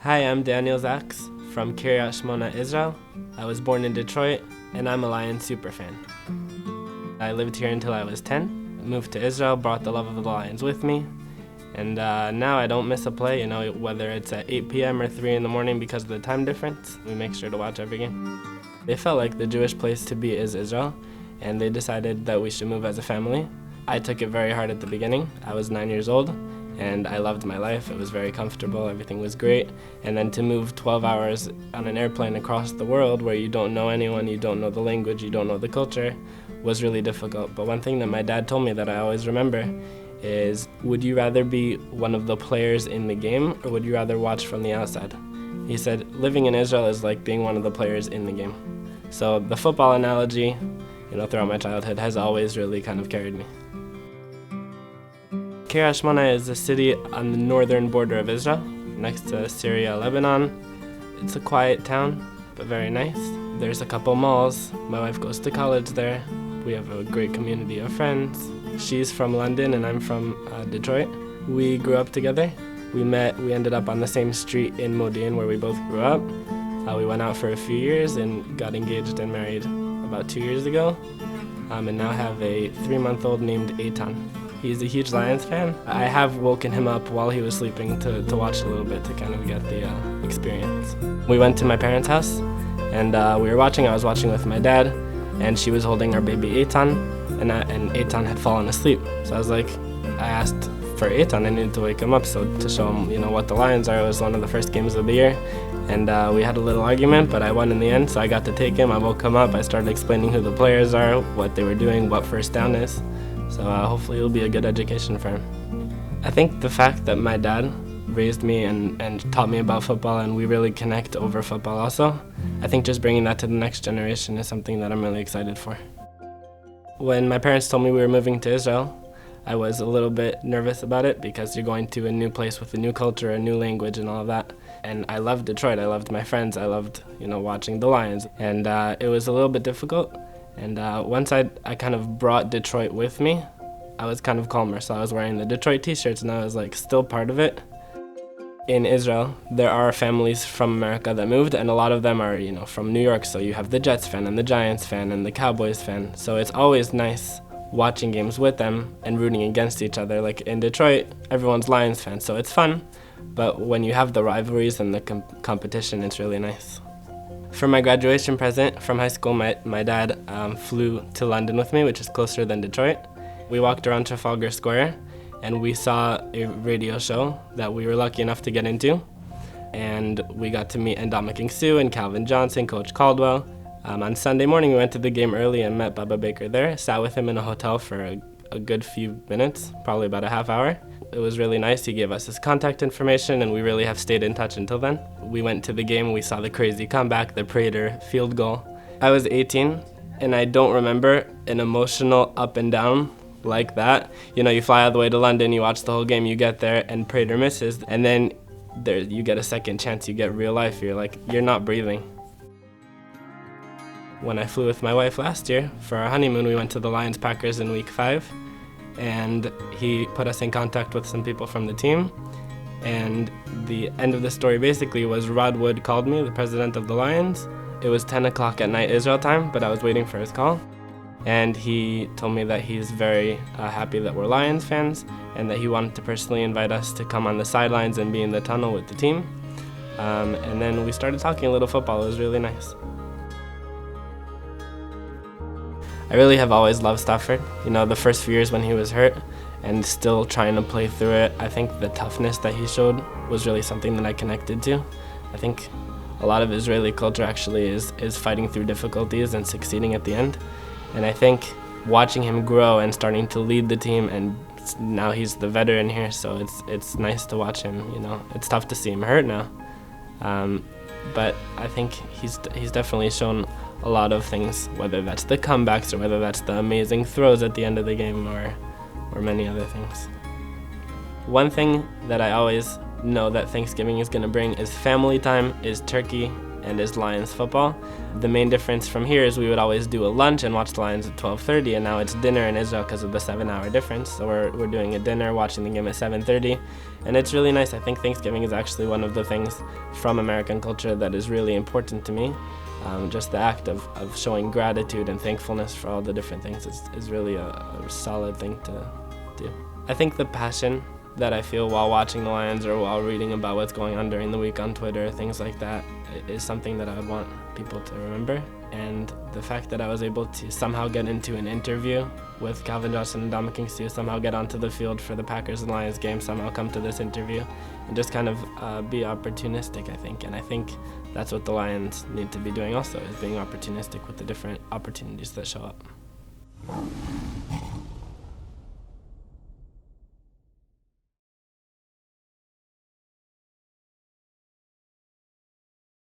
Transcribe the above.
Hi, I'm Daniel Zacks from Kiryat Shmona, Israel. I was born in Detroit, and I'm a Lions superfan. I lived here until I was 10, moved to Israel, brought the love of the Lions with me, and now I don't miss a play, whether it's at 8 p.m. or 3 in the morning because of the time difference. We make sure to watch every game. They felt like the Jewish place to be is Israel, and they decided that we should move as a family. I took it very hard at the beginning. I was 9 years old, and I loved my life. It was very comfortable, everything was great. And then to move 12 hours on an airplane across the world where you don't know anyone, you don't know the language, you don't know the culture, was really difficult. But one thing that my dad told me that I always remember is, would you rather be one of the players in the game, or would you rather watch from the outside? He said, living in Israel is like being one of the players in the game. So the football analogy, throughout my childhood has always really kind of carried me. Kiryat Shmona is a city on the northern border of Israel, next to Syria, Lebanon. It's a quiet town, but very nice. There's a couple malls. My wife goes to college there. We have a great community of friends. She's from London and I'm from Detroit. We grew up together. We ended up on the same street in Modi'in where we both grew up. We went out for a few years and got engaged and married about 2 years ago, and now have a 3-month-old named Eitan. He's a huge Lions fan. I have woken him up while he was sleeping to watch a little bit to kind of get the experience. We went to my parents' house and we were watching. I was watching with my dad, and she was holding our baby Eitan, and Eitan had fallen asleep. So I asked for Eitan. I needed to wake him up to show him what the Lions are. It was one of the first games of the year. And we had a little argument, but I won in the end, so I got to take him. I woke him up. I started explaining who the players are, what they were doing, what first down is. So hopefully it'll be a good education for him. I think the fact that my dad raised me and taught me about football, and we really connect over football also, I think just bringing that to the next generation is something that I'm really excited for. When my parents told me we were moving to Israel, I was a little bit nervous about it because you're going to a new place with a new culture, a new language and all of that. And I loved Detroit, I loved my friends, I loved watching the Lions. And it was a little bit difficult. And once I kind of brought Detroit with me, I was kind of calmer. So I was wearing the Detroit t-shirts and I was still part of it. In Israel, there are families from America that moved, and a lot of them are from New York. So you have the Jets fan and the Giants fan and the Cowboys fan. So it's always nice watching games with them and rooting against each other. Like in Detroit, everyone's Lions fan, so it's fun. But when you have the rivalries and the competition, it's really nice. For my graduation present from high school, my dad flew to London with me, which is closer than Detroit. We walked around Trafalgar Square and we saw a radio show that we were lucky enough to get into. And we got to meet Ndamukong Suh and Calvin Johnson, Coach Caldwell. On Sunday morning, we went to the game early and met Baba Baker there, sat with him in a hotel for a good few minutes, probably about a half hour. It was really nice. He gave us his contact information, and we really have stayed in touch until then. We went to the game, we saw the crazy comeback, the Prater field goal. I was 18, and I don't remember an emotional up and down like that. You fly all the way to London, you watch the whole game, you get there, and Prater misses, and then you get a second chance, you get real life. You're not breathing. When I flew with my wife last year for our honeymoon, we went to the Lions Packers in week 5, and he put us in contact with some people from the team. And the end of the story basically was Rod Wood called me, the president of the Lions. It was 10 o'clock at night Israel time, but I was waiting for his call. And he told me that he's very happy that we're Lions fans, and that he wanted to personally invite us to come on the sidelines and be in the tunnel with the team. And then we started talking a little football. It was really nice. I really have always loved Stafford. The first few years when he was hurt and still trying to play through it, I think the toughness that he showed was really something that I connected to. I think a lot of Israeli culture actually is fighting through difficulties and succeeding at the end. And I think watching him grow and starting to lead the team, and now he's the veteran here, so it's nice to watch him. It's tough to see him hurt now. But I think he's definitely shown a lot of things, whether that's the comebacks or whether that's the amazing throws at the end of the game or many other things. One thing that I always know that Thanksgiving is going to bring is family time, is turkey, and is Lions football. The main difference from here is we would always do a lunch and watch the Lions at 12:30, and now it's dinner in Israel because of the 7-hour difference. So we're doing a dinner, watching the game at 7:30, and it's really nice. I think Thanksgiving is actually one of the things from American culture that is really important to me. Just the act of showing gratitude and thankfulness for all the different things is really a solid thing to do. I think the passion that I feel while watching the Lions or while reading about what's going on during the week on Twitter, things like that, is something that I would want people to remember. And the fact that I was able to somehow get into an interview with Calvin Johnson and Dominic King, somehow get onto the field for the Packers and Lions game, somehow come to this interview, and just kind of be opportunistic, I think. And I think that's what the Lions need to be doing also, is being opportunistic with the different opportunities that show up.